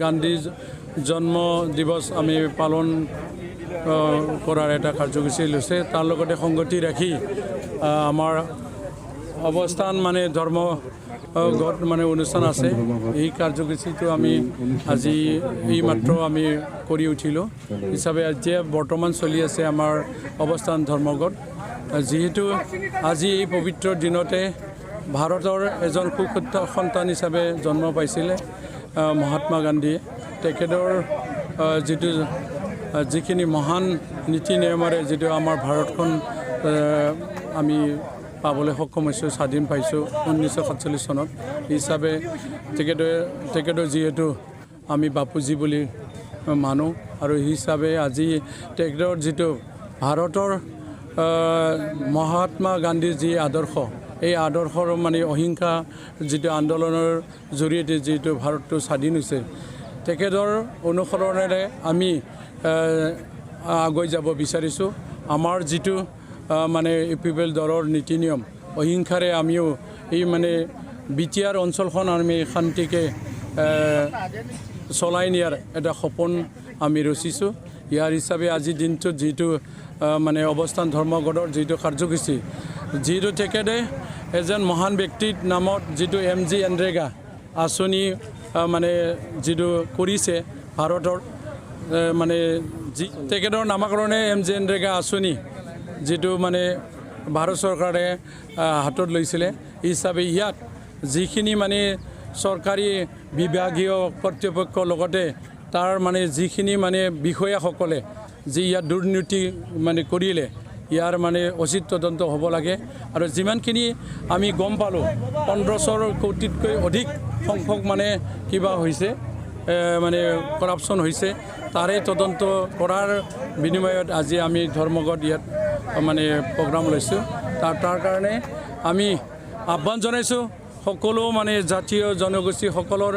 গান্ধী জন্ম দিৱস আমি পালন কৰাৰ এটা কাৰ্যসূচী লৈছে তাৰ লগতে সংগতি ৰাখি আমাৰ অৱস্থান মানে ধৰ্ম গত মানে অনুষ্ঠান আছে এই কাৰ্যসূচীটো আমি আজি এই মাত্ৰ আমি কৰি উঠিলোঁ হিচাপে এতিয়া বৰ্তমান চলি আছে আমাৰ অৱস্থান ধৰ্মগত যেহেতু আজি এই পবিত্ৰ দিনতে ভাৰতৰ এজন সুসত্য সন্তান হিচাপে জন্ম পাইছিলে মহাত্মা গান্ধীয়ে তেখেতৰ যিখিনি মহান নীতি নিয়মেৰে যিটো আমাৰ ভাৰতখন আমি পাবলৈ সক্ষম হৈছোঁ স্বাধীন পাইছোঁ 1947 চনত হিচাপে তেখেতৰ যিহেতু আমি বাপুজী বুলি মানো আৰু হিচাপে আজি তেখেতৰ যিটো ভাৰতৰ মহাত্মা গান্ধীৰ যি আদৰ্শ এই আদৰ্শৰ মানে অহিংসা যিটো আন্দোলনৰ জৰিয়তে যিটো ভাৰতটো স্বাধীন হৈছে তেখেতৰ অনুসৰণেৰে আমি আগুৱাই যাব বিচাৰিছোঁ আমাৰ যিটো মানে ইপিপল দলৰ নীতি নিয়ম অহিংসাৰে আমিও এই মানে বিটিআৰ অঞ্চলখন আমি শান্তিকে চলাই নিয়াৰ এটা সপোন আমি ৰচিছোঁ ইয়াৰ হিচাপে আজিৰ দিনটোত যিটো মানে অৱস্থান ধৰ্মগতৰ যিটো কাৰ্যসূচী যিটো তেখেতে এজন মহান ব্যক্তিৰ নামত যিটো MG এনৰেগা আঁচনি মানে যিটো কৰিছে ভাৰতৰ মানে যি তেখেতৰ নামাকৰণে MG এনৰেগা আঁচনি যিটো মানে ভাৰত চৰকাৰে হাতত লৈছিলে হিচাপে ইয়াত যিখিনি মানে চৰকাৰী বিভাগীয় কৰ্তৃপক্ষৰ লগতে তাৰ মানে যিখিনি মানে বিষয়াসকলে যি ইয়াত দুৰ্নীতি মানে কৰিলে ইয়াৰ মানে উচিত তদন্ত হ'ব লাগে আৰু যিমানখিনি আমি গম পালোঁ 1500 কোটিতকৈ অধিক সংখ্যক মানে কিবা হৈছে মানে কৰাপশ্যন হৈছে তাৰে তদন্ত কৰাৰ বিনিময়ত আজি আমি ধৰ্মগত ইয়াত মানে প্ৰগ্ৰাম লৈছোঁ তাৰ কাৰণে আমি আহ্বান জনাইছোঁ সকলো মানে জাতীয় জনগোষ্ঠীসকলৰ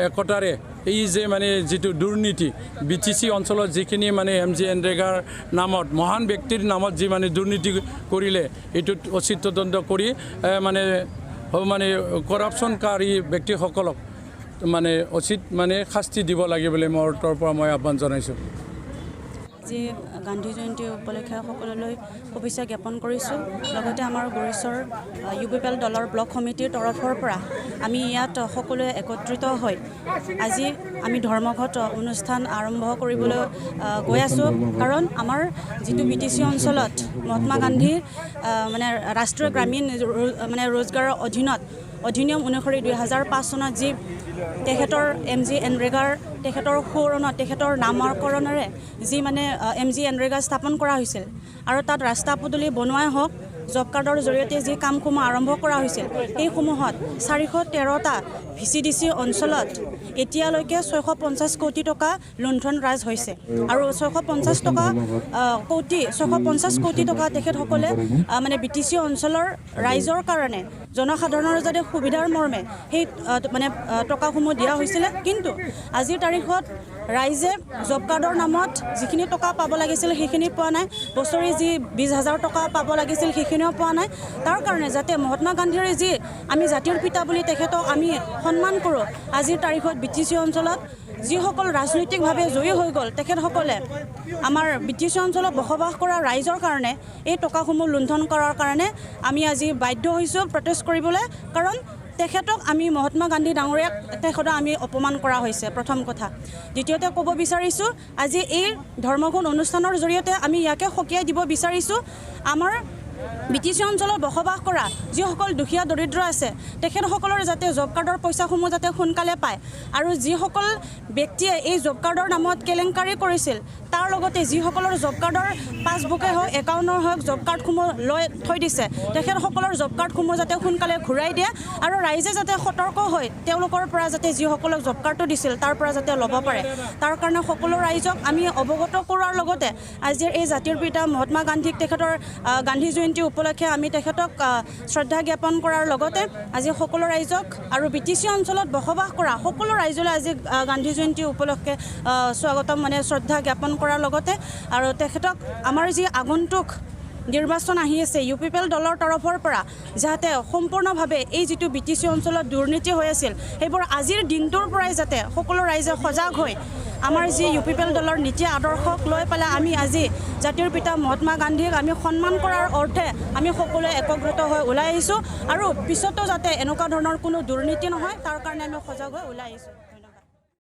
একতাৰে এই যে মানে যিটো দুৰ্নীতি BTC অঞ্চলত যিখিনি মানে MG এনৰেগাৰ নামত মহান ব্যক্তিৰ নামত যি মানে দুৰ্নীতি কৰিলে এইটোত উচিত তদন্ত কৰি মানে কৰাপশ্যনকাৰী ব্যক্তিসকলক মানে উচিত মানে শাস্তি দিব লাগে বুলি মোৰ তৰফৰ পৰা মই আহ্বান জনাইছোঁ আজি গান্ধী জয়ন্তী উপলক্ষে সকলোলৈ শুভেচ্ছা জ্ঞাপন কৰিছোঁ লগতে আমাৰ গৰিছৰ ইউপিপল দলৰ ব্লক সমিতিৰ তৰফৰ পৰা আমি ইয়াত সকলোৱে একত্ৰিত হৈ আজি আমি ধৰ্মঘট অনুষ্ঠান আৰম্ভ কৰিবলৈ গৈ আছোঁ কাৰণ আমাৰ যিটো BTC অঞ্চলত মহাত্মা গান্ধীৰ মানে ৰাষ্ট্ৰীয় গ্ৰামীণ মানে ৰোজগাৰৰ অধিনিয়ম অনুসৰি 2005 চনত যি তেখেতৰ MG এনৰেগাৰ তেখেতৰ সোঁৱৰণত তেখেতৰ নামকৰণেৰে যি মানে MG এনৰেগা স্থাপন কৰা হৈছিল আৰু তাত ৰাস্তা পদূলি বনোৱাই হওক জব কাৰ্ডৰ জৰিয়তে যি কামসমূহ আৰম্ভ কৰা হৈছিল সেইসমূহত 413টা VCDC অঞ্চলত এতিয়ালৈকে 650 কোটি টকা লুণ্ঠন ৰাজ হৈছে আৰু 650 কোটি টকা তেখেতসকলে মানে BTC অঞ্চলৰ ৰাইজৰ কাৰণে জনসাধাৰণৰ যাতে সুবিধাৰ মৰ্মে সেই মানে টকাসমূহ দিয়া হৈছিলে কিন্তু আজিৰ তাৰিখত ৰাইজে জব কাৰ্ডৰ নামত যিখিনি টকা পাব লাগিছিল সেইখিনি পোৱা নাই বছৰি যি 20,000 টকা পাব লাগিছিল সেইখিনিও পোৱা নাই তাৰ কাৰণে যাতে মহাত্মা গান্ধীৰ যি আমি জাতিৰ পিতা বুলি তেখেতক আমি সন্মান কৰোঁ আজিৰ তাৰিখত BTC অঞ্চলত যিসকল ৰাজনৈতিকভাৱে জয়ী হৈ গ'ল তেখেতসকলে আমাৰ BTC অঞ্চলত বসবাস কৰা ৰাইজৰ কাৰণে এই টকাসমূহ লুণ্ঠন কৰাৰ কাৰণে আমি আজি বাধ্য হৈছোঁ প্ৰটেষ্ট কৰিবলৈ কাৰণ তেখেতক আমি মহাত্মা গান্ধী ডাঙৰীয়াক তেখেতক আমি অপমান কৰা হৈছে প্ৰথম কথা দ্বিতীয়তে ক'ব বিচাৰিছোঁ আজি এই ধৰ্মঘট অনুষ্ঠানৰ জৰিয়তে আমি ইয়াকে সকীয়াই দিব বিচাৰিছোঁ আমাৰ BTC অঞ্চলত বসবাস কৰা যিসকল দুখীয়া দৰিদ্ৰ আছে তেখেতসকলৰ যাতে জব কাৰ্ডৰ পইচাসমূহ যাতে সোনকালে পায় আৰু যিসকল ব্যক্তিয়ে এই জব কাৰ্ডৰ নামত কেলেংকাৰী কৰিছিল তাৰ লগতে যিসকলৰ জব কাৰ্ডৰ পাছবুকে হওক একাউণ্টৰ হওক জব কাৰ্ডসমূহ লৈ থৈ দিছে তেখেতসকলৰ জব কাৰ্ডসমূহ যাতে সোনকালে ঘূৰাই দিয়ে আৰু ৰাইজে যাতে সতৰ্ক হৈ তেওঁলোকৰ পৰা যাতে যিসকলক জব কাৰ্ডটো দিছিল তাৰ পৰা যাতে ল'ব পাৰে তাৰ কাৰণে সকলো ৰাইজক আমি অৱগত কৰোৱাৰ লগতে আজিৰ এই জাতিৰ পিতা মহাত্মা গান্ধীক তেখেতৰ গান্ধী জয়ন্তী উপলক্ষে আমি তেখেতক শ্ৰদ্ধা জ্ঞাপন কৰাৰ লগতে আজি সকলো ৰাইজক আৰু BTC অঞ্চলত বসবাস কৰা সকলো ৰাইজলৈ আজি গান্ধী জয়ন্তী উপলক্ষে স্বাগতম মানে শ্ৰদ্ধা জ্ঞাপন কৰাৰ লগতে আৰু তেখেতক আমাৰ যি আগন্তুক নিৰ্বাচন আহি আছে UPPL দলৰ তৰফৰ পৰা যাতে সম্পূৰ্ণভাৱে এই যিটো BTC অঞ্চলত দুৰ্নীতি হৈ আছিল সেইবোৰ আজিৰ দিনটোৰ পৰাই যাতে সকলো ৰাইজে সজাগ হৈ আমাৰ যি UPPL দলৰ নীতি আদৰ্শক লৈ পেলাই আমি আজি জাতিৰ পিতা মহাত্মা গান্ধীক আমি সন্মান কৰাৰ অৰ্থে আমি সকলোৱে একত্ৰিত হৈ ওলাই আহিছোঁ আৰু পিছতো যাতে এনেকুৱা ধৰণৰ কোনো দুৰ্নীতি নহয় তাৰ কাৰণে আমি সজাগ হৈ ওলাই আহিছোঁ।